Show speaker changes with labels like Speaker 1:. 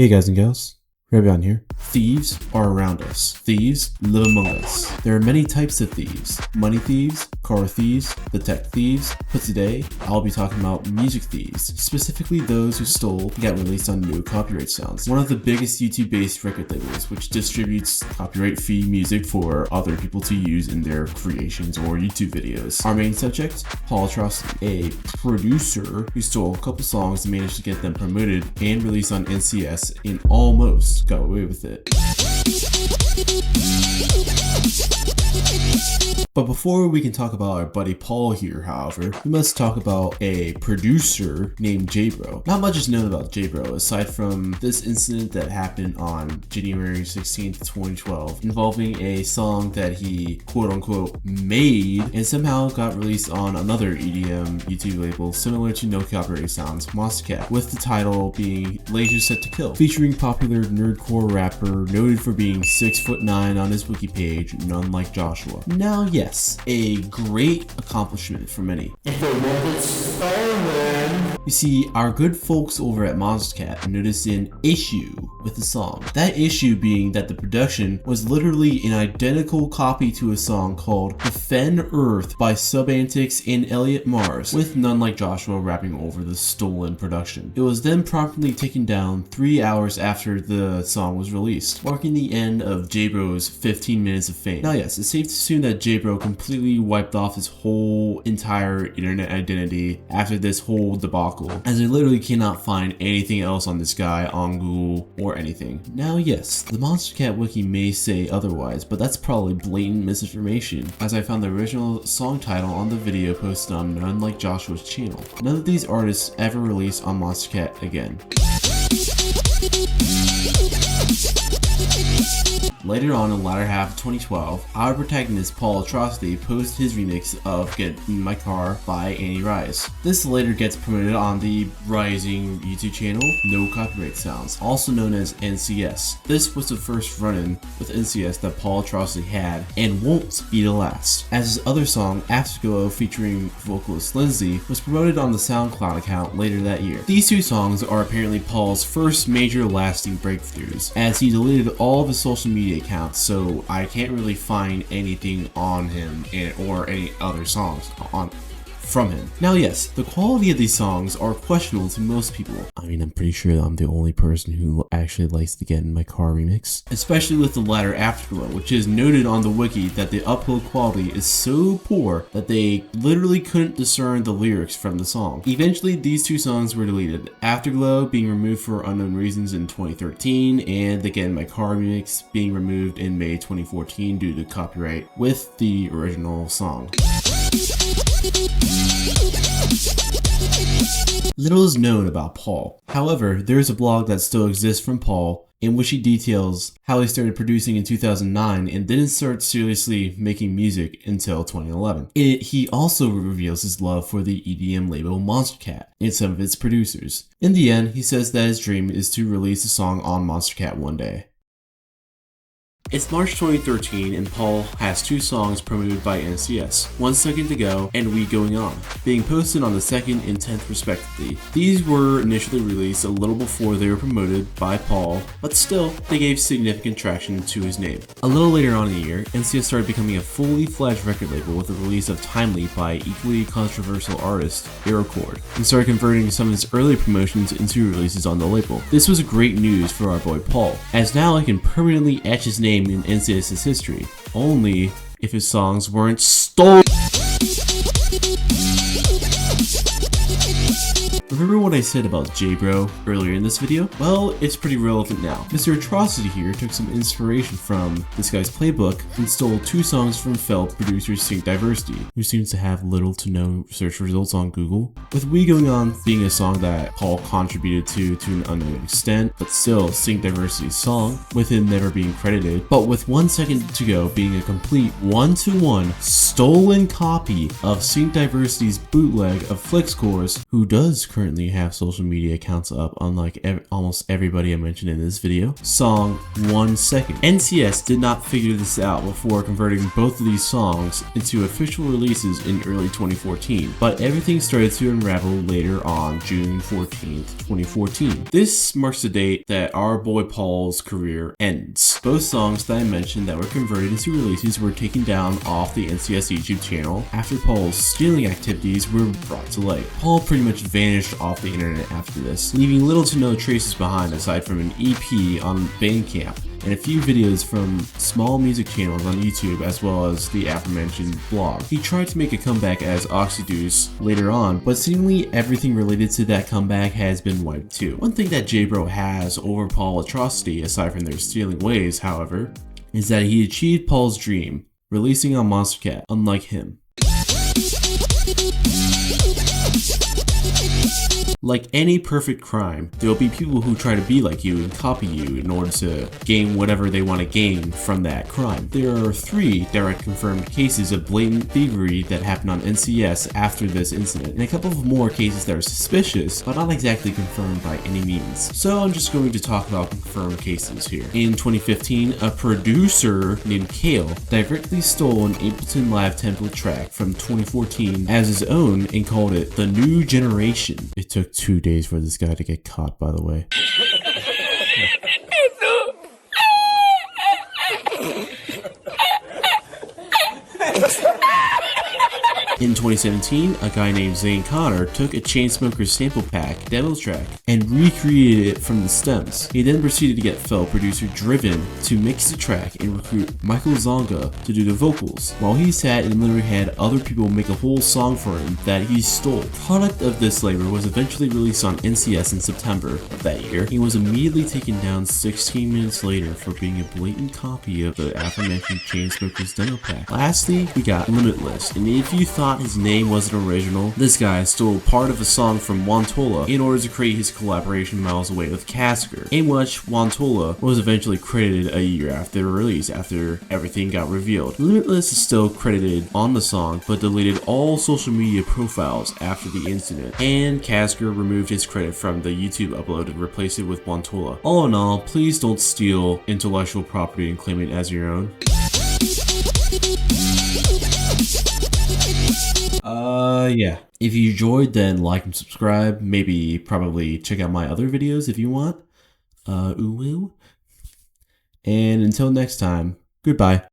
Speaker 1: Hey guys and gals, Rabion here. Thieves are around us. Thieves live among us. There are many types of thieves. Money thieves, car thieves, the tech thieves, but today I'll be talking about music thieves, specifically those who stole and got released on no copyright sounds. One of the biggest YouTube-based record labels which distributes copyright-free music for other people to use in their creations or YouTube videos. Our main subject, Atrocity, a producer who stole a couple songs and managed to get them promoted and released on NCS and almost got away with it. But before we can talk about our buddy Paul here, however, we must talk about a producer named J-Bro. Not much is known about J-Bro aside from this incident that happened on January 16th, 2012, involving a song that he quote-unquote made and somehow got released on another EDM YouTube label similar to No Copyright Sounds, Monstercat, with the title being Laser Set to Kill, featuring popular nerdcore rapper noted for being 6'9" on his wiki page, none like Joshua. Now yes, a great accomplishment for many. You see, our good folks over at Monstercat noticed an issue with the song. That issue being that the production was literally an identical copy to a song called Defend Earth by Subantics and Elliot Mars, with none like Joshua rapping over the stolen production. It was then promptly taken down 3 hours after the song was released, marking the end of J-Bro's 15 minutes of fame. Now yes, it's safe to assume that J-Bro completely wiped off his whole entire internet identity after this whole debacle, as I literally cannot find anything else on this guy on Google or anything. Now yes, the Monstercat wiki may say otherwise, but that's probably blatant misinformation, as I found the original song title on the video posted on None Like Joshua's channel. None of these artists ever released on Monstercat again. Later on in the latter half of 2012, our protagonist Paul Atrocity posted his remix of Get In My Car by Annie Rise. This later gets promoted on the rising YouTube channel No Copyright Sounds, also known as NCS. This was the first run-in with NCS that Paul Atrocity had, and won't be the last, as his other song Afterglow featuring vocalist Lindsay was promoted on the SoundCloud account later that year. These two songs are apparently Paul's first major lasting breakthroughs, as he deleted all of his social media accounts, so I can't really find anything on him or any other songs from him. Now yes, the quality of these songs are questionable to most people. I mean, I'm pretty sure I'm the only person who actually likes the Get In My Car remix, especially with the latter Afterglow, which is noted on the wiki that the upload quality is so poor that they literally couldn't discern the lyrics from the song. Eventually these two songs were deleted, Afterglow being removed for unknown reasons in 2013 and the Get In My Car remix being removed in May 2014 due to copyright with the original song. Little is known about Paul. However, there is a blog that still exists from Paul in which he details how he started producing in 2009 and didn't start seriously making music until 2011. He also reveals his love for the EDM label Monstercat and some of its producers. In the end, he says that his dream is to release a song on Monstercat one day. It's March 2013 and Paul has two songs promoted by NCS, 1 Second to Go and We Going On, being posted on the 2nd and 10th respectively. These were initially released a little before they were promoted by Paul, but still, they gave significant traction to his name. A little later on in the year, NCS started becoming a fully fledged record label with the release of Timely by equally controversial artist IZECOLD, and started converting some of his early promotions into releases on the label. This was great news for our boy Paul, as now I can permanently etch his name in NCS's history, only if his songs weren't stolen. Remember what I said about J-Bro earlier in this video? Well, it's pretty relevant now. Mr. Atrocity here took some inspiration from this guy's playbook and stole two songs from fellow producer Sync Diversity, who seems to have little to no search results on Google, with We Going On being a song that Paul contributed to an unknown extent, but still Sync Diversity's song, with him never being credited, but with 1 Second to Go being a complete one-to-one stolen copy of Sync Diversity's bootleg of Flixcore's, who does currently currently have social media accounts up, unlike almost everybody I mentioned in this video. Song 1 Second. NCS did not figure this out before converting both of these songs into official releases in early 2014, but everything started to unravel later on June 14th, 2014. This marks the date that our boy Paul's career ends. Both songs that I mentioned that were converted into releases were taken down off the NCS YouTube channel after Paul's stealing activities were brought to light. Paul pretty much vanished off the internet after this, leaving little to no traces behind aside from an EP on Bandcamp and a few videos from small music channels on YouTube as well as the aforementioned blog. He tried to make a comeback as Oxydeuce later on, but seemingly everything related to that comeback has been wiped too. One thing that J-Bro has over Paul Atrocity, aside from their stealing ways, however, is that he achieved Paul's dream, releasing on Monster Cat, unlike him. Like any perfect crime, there will be people who try to be like you and copy you in order to gain whatever they want to gain from that crime. There are 3 direct confirmed cases of blatant thievery that happened on NCS after this incident, and a couple of more cases that are suspicious, but not exactly confirmed by any means. So I'm just going to talk about confirmed cases here. In 2015, a producer named Kale directly stole an Ableton Live template track from 2014 as his own and called it The New Generation. It took 2 days for this guy to get caught, by the way. In 2017, a guy named Zane Connor took a Chainsmokers sample pack demo track and recreated it from the stems. He then proceeded to get fellow producer Driven to mix the track and recruit Michael Zonga to do the vocals, while he sat and literally had other people make a whole song for him that he stole. Product of this labor was eventually released on NCS in September of that year. He was immediately taken down 16 minutes later for being a blatant copy of the aforementioned Chainsmokers demo pack. Lastly, we got Limitless, and if you thought his name wasn't original, this guy stole part of a song from Wontolla in order to create his collaboration Miles Away with Kasger, in which Wontolla was eventually credited a year after the release after everything got revealed. Limitless is still credited on the song, but deleted all social media profiles after the incident, and Kasger removed his credit from the YouTube upload and replaced it with Wontolla. All in all, please don't steal intellectual property and claim it as your own. Yeah. If you enjoyed, then like and subscribe. Maybe probably check out my other videos if you want. And until next time, goodbye.